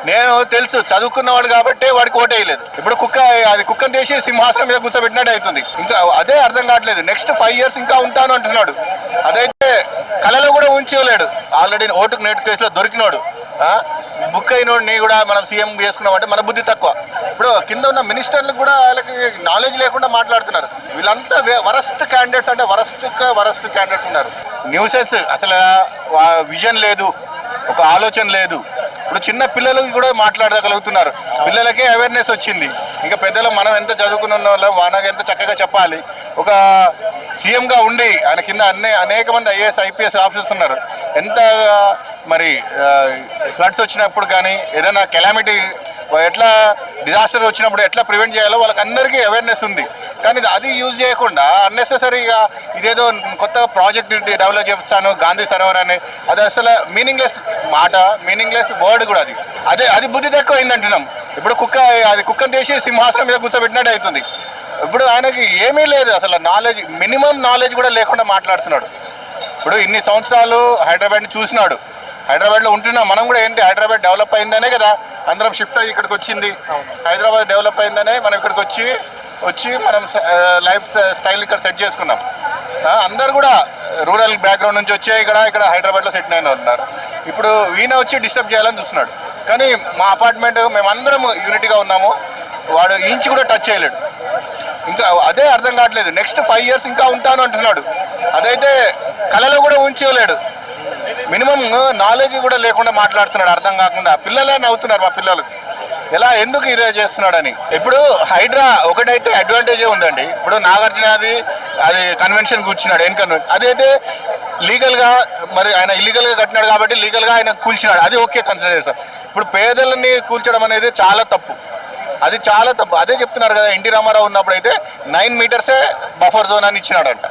నేను తెలుసు చదువుకున్నవాడు కాబట్టి వాడికి ఓటేయలేదు. ఇప్పుడు కుక్కను తీసి సింహాసనం మీద కూర్చోబెట్టినట్టు అవుతుంది. ఇంకా అదే అర్థం కావట్లేదు. నెక్స్ట్ 5 years ఇంకా ఉంటాను అంటున్నాడు. అదైతే కళలో కూడా ఉంచలేడు. ఆల్రెడీ ఓటుకు నేటు కేసులో దొరికినాడు. బుక్ అయినోడిని కూడా మనం సీఎం చేసుకున్నామంటే మన బుద్ధి తక్కువ. ఇప్పుడు కింద ఉన్న మినిస్టర్లకు కూడా వాళ్ళకి నాలెడ్జ్ లేకుండా మాట్లాడుతున్నారు. వీళ్ళంతా వరస్ట్ క్యాండిడేట్స్, అంటే వరస్ట్ క్యాండిడేట్స్ ఉన్నారు. న్యూసెన్స్, అసలు విజన్ లేదు, ఒక ఆలోచన లేదు. ఇప్పుడు చిన్న పిల్లలకి కూడా మాట్లాడగలుగుతున్నారు. పిల్లలకే అవేర్నెస్ వచ్చింది. ఇంకా పెద్దలు మనం ఎంత చదువుకున్న వాళ్ళం, మనకు ఎంత చక్కగా చెప్పాలి. ఒక సీఎంగా ఉండి ఆయన కింద అనేక మంది ఐఏఎస్ ఐపీఎస్ ఆఫీసర్స్ ఉన్నారు. ఎంత మరి ఫ్లడ్స్ వచ్చినప్పుడు కానీ ఏదైనా కెలామిటీ ఎట్లా డిజాస్టర్ వచ్చినప్పుడు ఎట్లా ప్రివెంట్ చేయాలో వాళ్ళకి అందరికీ అవేర్నెస్ ఉంది. కానీ అది యూజ్ చేయకుండా అన్నెసెసరీగా ఇదేదో కొత్త ప్రాజెక్ట్ డెవలప్ చేస్తాను గాంధీ సరోవర్ అని, అది అసలు మీనింగ్లెస్ మాట, మీనింగ్లెస్ వర్డ్ కూడా. అది బుద్ధి తక్కువ అయింది అంటున్నాం. ఇప్పుడు కుక్కను తీసి సింహాసనం మీద కూర్చోబెట్టినట్టు అవుతుంది. ఇప్పుడు ఆయనకి ఏమీ లేదు, అసలు నాలెడ్జ్, మినిమం నాలెడ్జ్ కూడా లేకుండా మాట్లాడుతున్నాడు. ఇప్పుడు ఇన్ని సంవత్సరాలు హైదరాబాద్ని చూసినాడు. హైదరాబాద్లో ఉంటున్నాం మనం కూడా. ఏంటి, హైదరాబాద్ డెవలప్ అయిందనే కదా అందరం షిఫ్ట్ అయ్యి ఇక్కడికి వచ్చింది. హైదరాబాద్ డెవలప్ అయిందనే మనం ఇక్కడికి వచ్చి మనం లైఫ్ స్టైల్ ఇక్కడ సెట్ చేసుకున్నాం. అందరు కూడా రూరల్ బ్యాక్గ్రౌండ్ నుంచి వచ్చే ఇక్కడ హైదరాబాద్లో సెటిల్ అయిన ఉన్నారు. ఇప్పుడు ఈయన వచ్చి డిస్టర్బ్ చేయాలని చూస్తున్నాడు. కానీ మా అపార్ట్మెంట్ మేమందరం యూనిటీగా ఉన్నాము. వాడు ఇంచు కూడా టచ్ చేయలేడు. ఇంకా అదే అర్థం కావట్లేదు. నెక్స్ట్ 5 years ఇంకా ఉంటాను అంటున్నాడు. అదైతే కళలో కూడా ఉంచలేడు. మినిమం నాలెడ్జ్ కూడా లేకుండా మాట్లాడుతున్నాడు, అర్థం కాకుండా. పిల్లలే నవ్వుతున్నారు మా పిల్లలు, ఎందుకు ఇదే చేస్తున్నాడని. ఇప్పుడు హైడ్రా ఒకటైతే అడ్వాంటేజే ఉందండి. ఇప్పుడు నాగార్జునది అది కన్వెన్షన్ కూర్చున్నాడు, అదైతే లీగల్గా, మరి ఆయన ఇల్లీగల్గా కట్టినాడు కాబట్టి లీగల్గా ఆయన కూల్చినాడు, అది ఓకే కన్సిడర్ చేస్తాం. ఇప్పుడు పేదలని కూల్చడం అనేది చాలా తప్పు, అది చాలా తప్పు. అదే చెప్తున్నారు కదా, ఎన్టీ రామారావు ఉన్నప్పుడు అయితే 9 meters బఫర్ జోన్ అని ఇచ్చినాడంట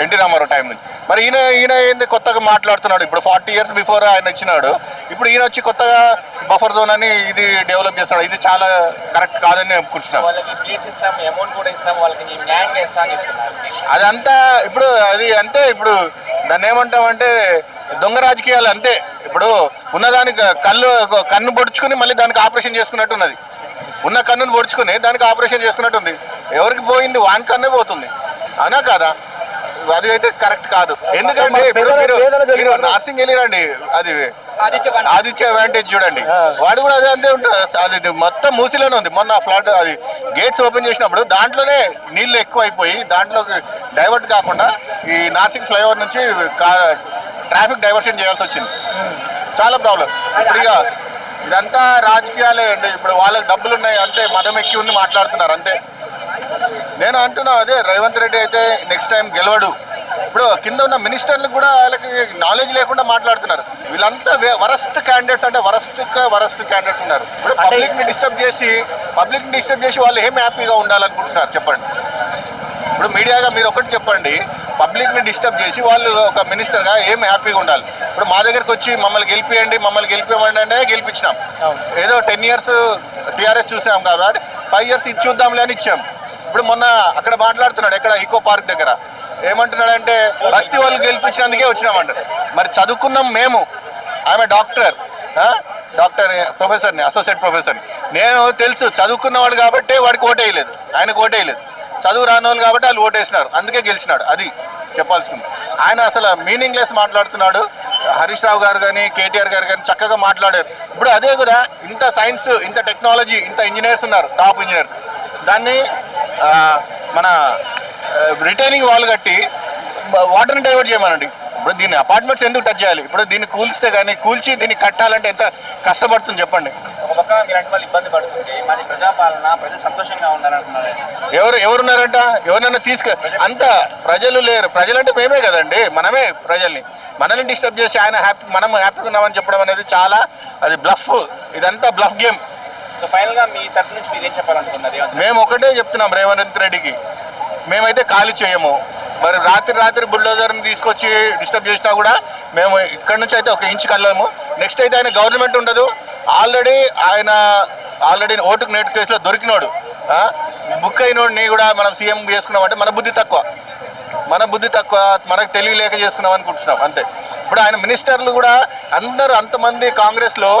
ఎన్టీ రామారావు టైం నుంచి. మరి ఈయన ఏంది కొత్తగా మాట్లాడుతున్నాడు. ఇప్పుడు 40 years బిఫోర్ ఆయన ఇచ్చినాడు, ఇప్పుడు ఈయన వచ్చి కొత్తగా బఫర్ జోన్ అని ఇది డెవలప్ చేస్తున్నాడు. ఇది చాలా కరెక్ట్ కాదని అనుకుంటున్నాం. అదంతా ఇప్పుడు అది అంతే. ఇప్పుడు దాన్ని ఏమంటామంటే దొంగ రాజకీయాలు అంతే. ఇప్పుడు ఉన్నదానికి కన్ను పొడుచుకుని మళ్ళీ దానికి ఆపరేషన్ చేసుకున్నట్టు ఉన్నది. ఉన్న కన్నును పొడుచుకుని దానికి ఆపరేషన్ చేసుకున్నట్టు ఉంది. ఎవరికి పోయింది వాని కన్నే పోతుంది, అనా కాదా? అది అయితే కరెక్ట్ కాదు. ఎందుకంటే నార్సింగ్ వెళ్ళిరండి, అది ఆదిత్య అడ్వాంటేజ్ చూడండి, వాడు కూడా అదే అంతే ఉంటుంది. అది మొత్తం మూసిలోనే ఉంది. మొన్న ఫ్లడ్ అది గేట్స్ ఓపెన్ చేసినప్పుడు దాంట్లోనే నీళ్ళు ఎక్కువ అయిపోయి దాంట్లోకి డైవర్ట్ కాకుండా ఈ నార్సింగ్ ఫ్లైఓవర్ నుంచి ట్రాఫిక్ డైవర్షన్ చేయాల్సి వచ్చింది. చాలా ప్రాబ్లం. ఇప్పుడు ఇక ఇదంతా రాజకీయాలే అండి. ఇప్పుడు వాళ్ళకి డబ్బులు ఉన్నాయి అంతే, మదం ఎక్కి ఉంది మాట్లాడుతున్నారు అంతే. నేను అంటున్నా అదే, రేవంత్ రెడ్డి అయితే నెక్స్ట్ టైం గెలవడు. ఇప్పుడు కింద ఉన్న మినిస్టర్లకు కూడా వాళ్ళకి నాలెడ్జ్ లేకుండా మాట్లాడుతున్నారు. వీళ్ళంతా వరస్ట్ క్యాండిడేట్స్, అంటే వరస్ట్ క్యాండిడేట్స్ ఉన్నారు. ఇప్పుడు పబ్లిక్ని డిస్టర్బ్ చేసి వాళ్ళు ఏం హ్యాపీగా ఉండాలనుకుంటున్నారు చెప్పండి. ఇప్పుడు మీడియాగా మీరు ఒకటి చెప్పండి, పబ్లిక్ని డిస్టర్బ్ చేసి వాళ్ళు ఒక మినిస్టర్గా ఏం హ్యాపీగా ఉండాలి. ఇప్పుడు మా దగ్గరికి వచ్చి మమ్మల్ని గెలిపివ్వండి అంటే గెలిపించినాం. ఏదో 10 years టీఆర్ఎస్ చూసాం కాబట్టి 5 years ఇది చూద్దాంలే అని ఇచ్చాం. ఇప్పుడు మొన్న అక్కడ మాట్లాడుతున్నాడు, ఎక్కడ ఈకో పార్క్ దగ్గర ఏమంటున్నాడంటే బస్తీ వాళ్ళు గెలిపించినందుకే వచ్చినామంటారు. మరి చదువుకున్నాం మేము, ఆమె డాక్టర్ ప్రొఫెసర్ని, అసోసియేట్ ప్రొఫెసర్ని. నేను తెలుసు చదువుకున్నవాడు కాబట్టి వాడికి ఓటేయలేదు, ఆయనకు ఓటేయలేదు. చదువు రాని వాళ్ళు కాబట్టి వాళ్ళు ఓటేసినారు, అందుకే గెలిచినాడు. అది చెప్పాల్సింది. ఆయన అసలు మీనింగ్లెస్ మాట్లాడుతున్నాడు. హరీష్ రావు గారు కానీ కేటీఆర్ గారు కానీ చక్కగా మాట్లాడారు. ఇప్పుడు అదే కదా, ఇంత సైన్స్, ఇంత టెక్నాలజీ, ఇంత ఇంజనీర్స్ ఉన్నారు, టాప్ ఇంజనీర్స్. దాన్ని మన రిటైనింగ్ వాల్ కట్టి వాటర్ని డైవర్ట్ చేయమనండి. ఇప్పుడు దీన్ని అపార్ట్మెంట్స్ ఎందుకు టచ్ చేయాలి? ఇప్పుడు దీన్ని కూల్స్తే కానీ కూల్చి దీన్ని కట్టాలంటే ఎంత కష్టపడుతుంది చెప్పండి. ఇబ్బంది పడుతుంది, మాది ప్రజాపాలన, ప్రజలు సంతోషంగా ఉండాలంటున్నారు. ఎవరున్నారంట? ఎవరినైనా అంత ప్రజలు లేరు. ప్రజలంటే మేమే కదండి, మనమే మనల్ని డిస్టర్బ్ చేసి మనం హ్యాపీగా ఉన్నామని చెప్పడం అనేది చాలా, అది బ్లఫ్. ఇదంతా బ్లఫ్ గేమ్. ఫైనల్గా మీ తరఫు నుంచి మీరు ఏం చెప్పాలనుకున్నారు? మేము ఒకటే చెప్తున్నాం రేవంత్ రెడ్డికి, మేమైతే ఖాళీ చేయము. మరి రాత్రి బుల్డోజర్ని తీసుకొచ్చి డిస్టర్బ్ చేసినా కూడా మేము ఇక్కడ నుంచి అయితే 1 inch కళ్ళము. నెక్స్ట్ అయితే ఆయన గవర్నమెంట్ ఉండదు. ఆల్రెడీ ఓటుకు నేటు కేసులో దొరికినాడు. బుక్ అయినోడిని కూడా మనం సీఎం చేసుకున్నామంటే మన బుద్ధి తక్కువ, మనకు తెలియలేక చేసుకున్నాం అనుకుంటున్నాం అంతే. ఇప్పుడు ఆయన మినిస్టర్లు కూడా అందరూ అంతమంది కాంగ్రెస్లో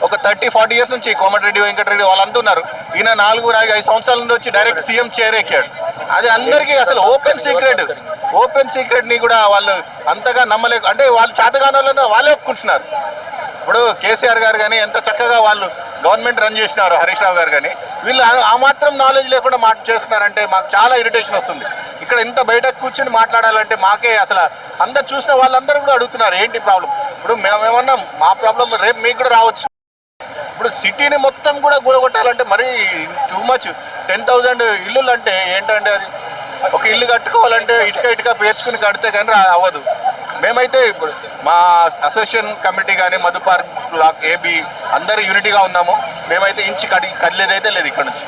ఒక 30-40 ఇయర్స్ నుంచి కోమటిరెడ్డి వెంకటరెడ్డి వాళ్ళంతా ఉన్నారు. ఈయన 4-5 సంవత్సరాల నుండి వచ్చి డైరెక్ట్ సీఎం చైర్ ఎక్కాడు. అది అందరికీ అసలు ఓపెన్ సీక్రెట్ని కూడా వాళ్ళు అంతగా నమ్మలేక, అంటే వాళ్ళు చేతగాని వాళ్ళను వాళ్ళే ఒప్పుకుంటున్నారు. ఇప్పుడు కేసీఆర్ గారు కానీ ఎంత చక్కగా వాళ్ళు గవర్నమెంట్ రన్ చేసినారు, హరీష్ రావు గారు కానీ, వీళ్ళు ఆ మాత్రం నాలెడ్జ్ లేకుండా చేస్తున్నారంటే మాకు చాలా ఇరిటేషన్ వస్తుంది. ఇక్కడ ఇంత బయట కూర్చొని మాట్లాడాలంటే మాకే అసలు అందరు చూసిన వాళ్ళందరూ కూడా అడుగుతున్నారు ఏంటి ప్రాబ్లం. ఇప్పుడు మేమేమన్నా మా ప్రాబ్లం రేపు మీకు కూడా రావచ్చు. ఇప్పుడు సిటీని మొత్తం కూడా కూడగొట్టాలంటే మరీ టూ మచ్. 10,000 ఇల్లులు అంటే ఏంటంటే అది ఒక ఇల్లు కట్టుకోవాలంటే ఇటుక పేర్చుకుని కడితే కానీ అవ్వదు. మేమైతే ఇప్పుడు మా అసోసియేషన్ కమిటీ కానీ మధు పార్క్ బ్లాక్ ఏబీ అందరూ యూనిటీగా ఉన్నాము. మేమైతే ఇంచి కదిలేదైతే లేదు ఇక్కడ నుంచి.